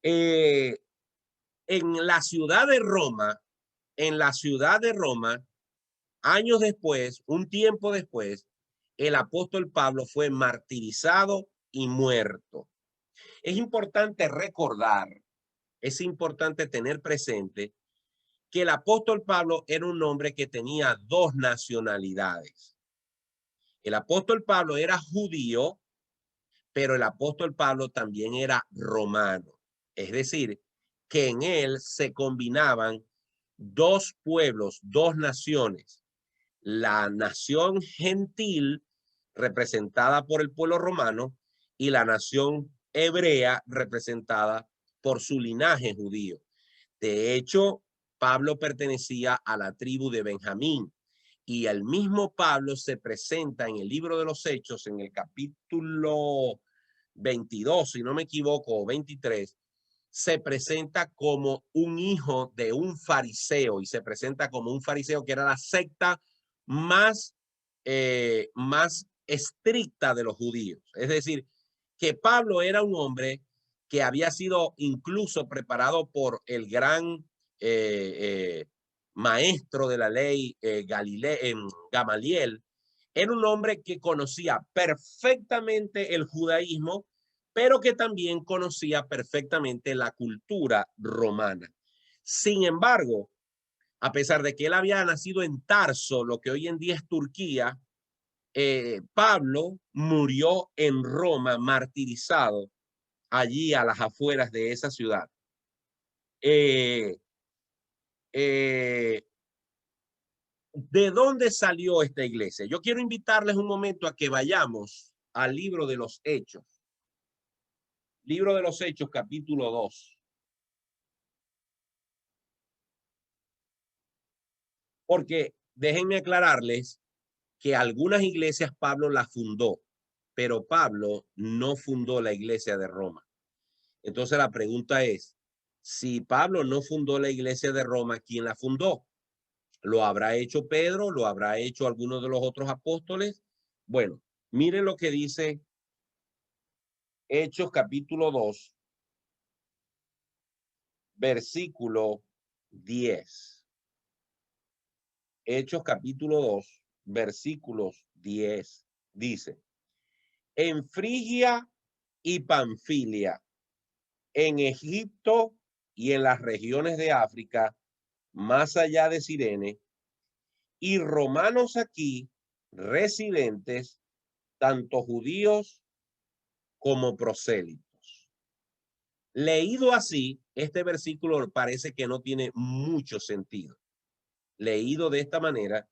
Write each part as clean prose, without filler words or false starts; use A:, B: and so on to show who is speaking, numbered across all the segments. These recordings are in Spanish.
A: Eh, en la ciudad de Roma, en la ciudad de Roma, años después, un tiempo después, el apóstol Pablo fue martirizado y muerto. Es importante recordar, es importante tener presente que el apóstol Pablo era un hombre que tenía dos nacionalidades. El apóstol Pablo era judío, pero el apóstol Pablo también era romano. Es decir, que en él se combinaban dos pueblos, dos naciones. La nación gentil, representada por el pueblo romano, y la nación hebrea, representada por su linaje judío. De hecho, Pablo pertenecía a la tribu de Benjamín, y el mismo Pablo se presenta en el libro de los Hechos, en el capítulo 22, si no me equivoco, o 23, se presenta como un hijo de un fariseo, y se presenta como un fariseo que era la secta más, más estricta de los judíos. Es decir, que Pablo era un hombre que había sido incluso preparado por el gran maestro de la ley, Gamaliel. Era un hombre que conocía perfectamente el judaísmo, pero que también conocía perfectamente la cultura romana. Sin embargo, a pesar de que él había nacido en Tarso, lo que hoy en día es Turquía, Pablo murió en Roma, martirizado allí a las afueras de esa ciudad. Eh, eh, ¿De dónde salió esta iglesia? Yo quiero invitarles un momento a que vayamos al libro de los Hechos. Libro de los Hechos, capítulo 2. Porque déjenme aclararles que algunas iglesias Pablo las fundó, pero Pablo no fundó la iglesia de Roma. Entonces la pregunta es, si Pablo no fundó la iglesia de Roma, ¿quién la fundó? ¿Lo habrá hecho Pedro? ¿Lo habrá hecho alguno de los otros apóstoles? Bueno, miren lo que dice Hechos capítulo 2, versículo 10. Hechos capítulo 2, versículos 10. Dice, en Frigia y Panfilia, en Egipto y en las regiones de África, más allá de Cirene, y romanos aquí residentes, tanto judíos como prosélitos. Leído así, este versículo parece que no tiene mucho sentido. Leído de esta manera,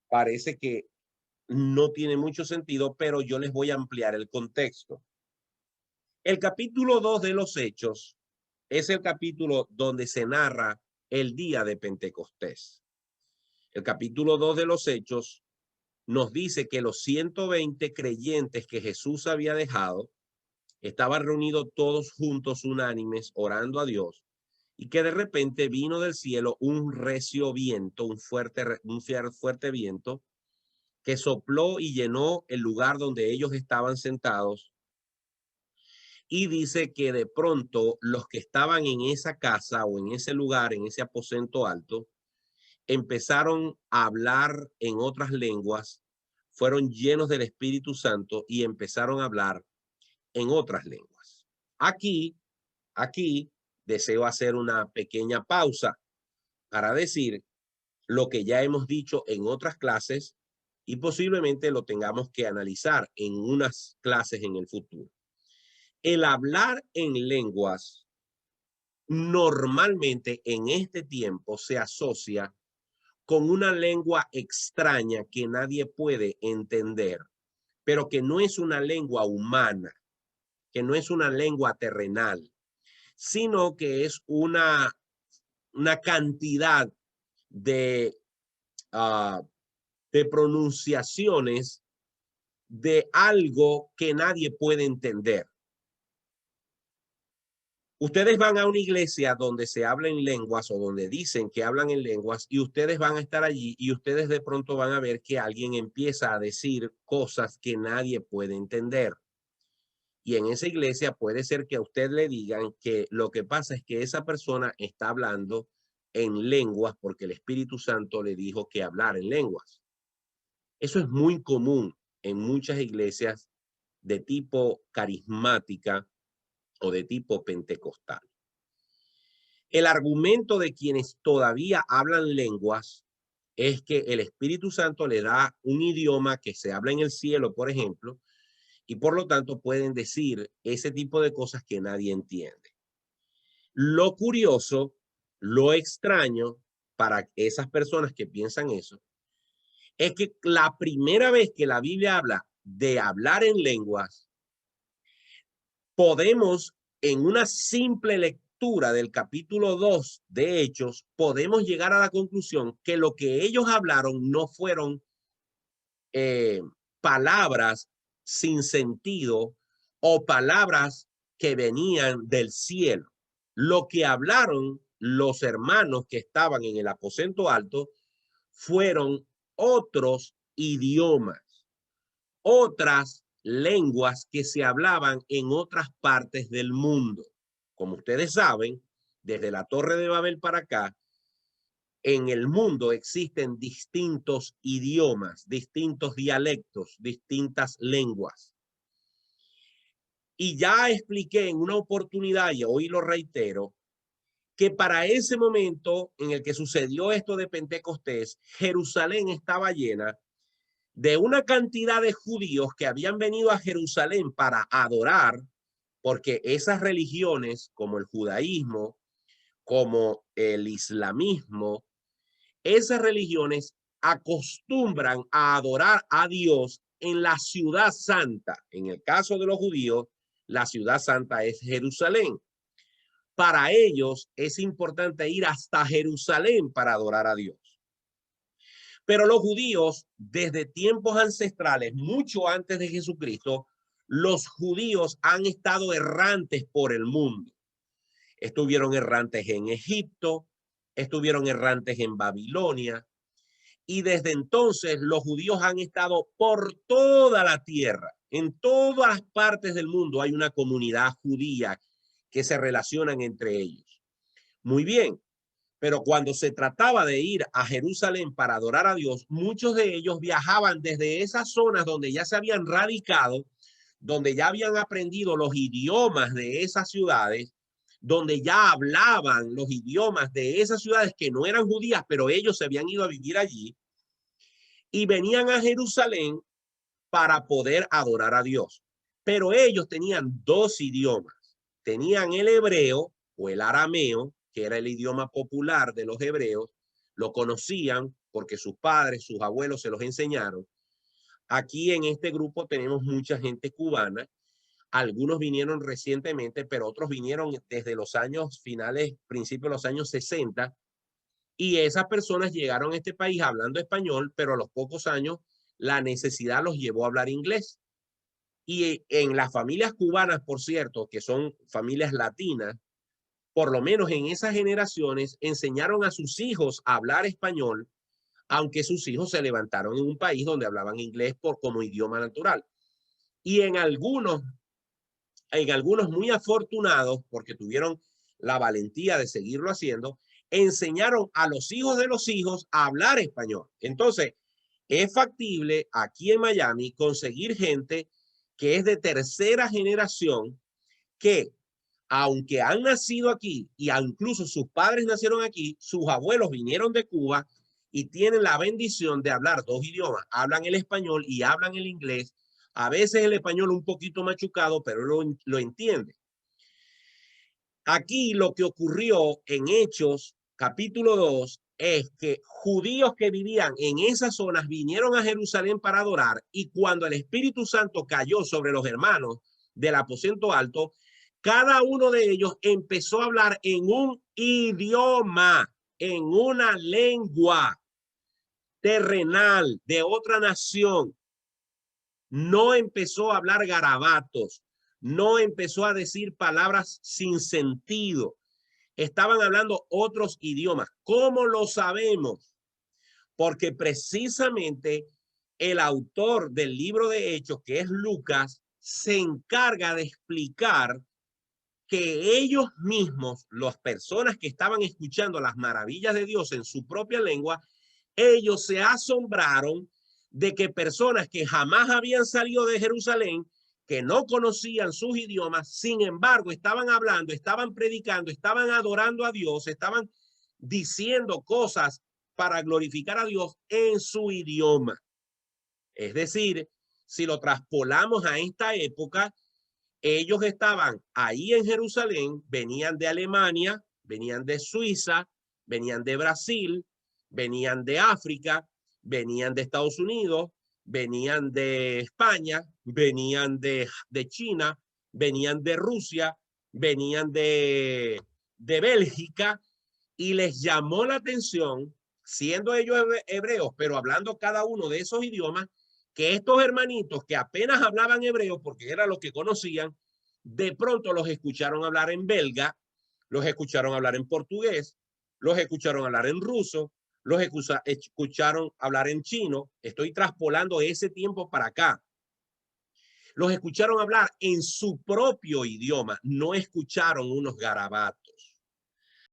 A: parece que no tiene mucho sentido, pero yo les voy a ampliar el contexto. El capítulo 2 de los Hechos es el capítulo donde se narra el día de Pentecostés. El capítulo 2 de los Hechos nos dice que los 120 creyentes que Jesús había dejado estaban reunidos todos juntos, unánimes, orando a Dios, y que de repente vino del cielo un recio viento, un fuerte viento, que sopló y llenó el lugar donde ellos estaban sentados. Y dice que de pronto los que estaban en esa casa o en ese lugar, en ese aposento alto, empezaron a hablar en otras lenguas, fueron llenos del Espíritu Santo y empezaron a hablar en otras lenguas. Aquí deseo hacer una pequeña pausa para decir lo que ya hemos dicho en otras clases y posiblemente lo tengamos que analizar en unas clases en el futuro. El hablar en lenguas normalmente en este tiempo se asocia con una lengua extraña que nadie puede entender, pero que no es una lengua humana, que no es una lengua terrenal, sino que es una cantidad de, uh, de pronunciaciones de algo que nadie puede entender. Ustedes van a una iglesia donde se habla en lenguas o donde dicen que hablan en lenguas y ustedes van a estar allí y ustedes de pronto van a ver que alguien empieza a decir cosas que nadie puede entender. Y en esa iglesia puede ser que a usted le digan que lo que pasa es que esa persona está hablando en lenguas porque el Espíritu Santo le dijo que hablar en lenguas. Eso es muy común en muchas iglesias de tipo carismática o de tipo pentecostal. El argumento de quienes todavía hablan lenguas es que el Espíritu Santo le da un idioma que se habla en el cielo, por ejemplo, y por lo tanto pueden decir ese tipo de cosas que nadie entiende. Lo curioso, lo extraño para esas personas que piensan eso, es que la primera vez que la Biblia habla de hablar en lenguas, podemos en una simple lectura del capítulo 2 de Hechos, podemos llegar a la conclusión que lo que ellos hablaron no fueron palabras sin sentido o palabras que venían del cielo. Lo que hablaron los hermanos que estaban en el aposento alto fueron otros idiomas, otras lenguas que se hablaban en otras partes del mundo. Como ustedes saben, desde la Torre de Babel para acá, en el mundo existen distintos idiomas, distintos dialectos, distintas lenguas. Y ya expliqué en una oportunidad, y hoy lo reitero, que para ese momento en el que sucedió esto de Pentecostés, Jerusalén estaba llena de una cantidad de judíos que habían venido a Jerusalén para adorar, porque esas religiones como el judaísmo, como el islamismo, esas religiones acostumbran a adorar a Dios en la ciudad santa. En el caso de los judíos, la ciudad santa es Jerusalén. Para ellos es importante ir hasta Jerusalén para adorar a Dios. Pero los judíos, desde tiempos ancestrales, mucho antes de Jesucristo, los judíos han estado errantes por el mundo. Estuvieron errantes en Egipto, estuvieron errantes en Babilonia, y desde entonces los judíos han estado por toda la tierra. En todas las partes del mundo hay una comunidad judía que se relacionan entre ellos. Muy bien, pero cuando se trataba de ir a Jerusalén para adorar a Dios, muchos de ellos viajaban desde esas zonas donde ya se habían radicado, donde ya habían aprendido los idiomas de esas ciudades, donde ya hablaban los idiomas de esas ciudades que no eran judías, pero ellos se habían ido a vivir allí, y venían a Jerusalén para poder adorar a Dios. Pero ellos tenían dos idiomas. Tenían el hebreo o el arameo, que era el idioma popular de los hebreos. Lo conocían porque sus padres, sus abuelos se los enseñaron. Aquí en este grupo tenemos mucha gente cubana. Algunos vinieron recientemente, pero otros vinieron desde los años finales, principios de los años 60. Y esas personas llegaron a este país hablando español, pero a los pocos años la necesidad los llevó a hablar inglés. Y en las familias cubanas, por cierto, que son familias latinas, por lo menos en esas generaciones, enseñaron a sus hijos a hablar español, aunque sus hijos se levantaron en un país donde hablaban inglés como idioma natural. Y en algunos muy afortunados, porque tuvieron la valentía de seguirlo haciendo, enseñaron a los hijos de los hijos a hablar español. Entonces, es factible aquí en Miami conseguir gente que es de tercera generación que, aunque han nacido aquí y incluso sus padres nacieron aquí, sus abuelos vinieron de Cuba y tienen la bendición de hablar dos idiomas. Hablan el español y hablan el inglés. A veces el español un poquito machucado, pero lo entiende. Aquí lo que ocurrió en Hechos, capítulo 2, es que judíos que vivían en esas zonas vinieron a Jerusalén para adorar, y cuando el Espíritu Santo cayó sobre los hermanos del aposento alto, cada uno de ellos empezó a hablar en un idioma, en una lengua terrenal de otra nación. No empezó a hablar garabatos, no empezó a decir palabras sin sentido. Estaban hablando otros idiomas. ¿Cómo lo sabemos? Porque precisamente el autor del libro de Hechos, que es Lucas, se encarga de explicar que ellos mismos, las personas que estaban escuchando las maravillas de Dios en su propia lengua, ellos se asombraron de que personas que jamás habían salido de Jerusalén, que no conocían sus idiomas, sin embargo, estaban hablando, estaban predicando, estaban adorando a Dios, estaban diciendo cosas para glorificar a Dios en su idioma. Es decir, si lo traspolamos a esta época, ellos estaban ahí en Jerusalén, venían de Alemania, venían de Suiza, venían de Brasil, venían de África, venían de Estados Unidos, venían de España, venían de China, venían de Rusia, venían de Bélgica, y les llamó la atención, siendo ellos hebreos, pero hablando cada uno de esos idiomas, que estos hermanitos que apenas hablaban hebreo, porque era lo que conocían, de pronto los escucharon hablar en belga, los escucharon hablar en portugués, los escucharon hablar en ruso, los escucharon hablar en chino. Estoy traspolando ese tiempo para acá. Los escucharon hablar en su propio idioma, no escucharon unos garabatos.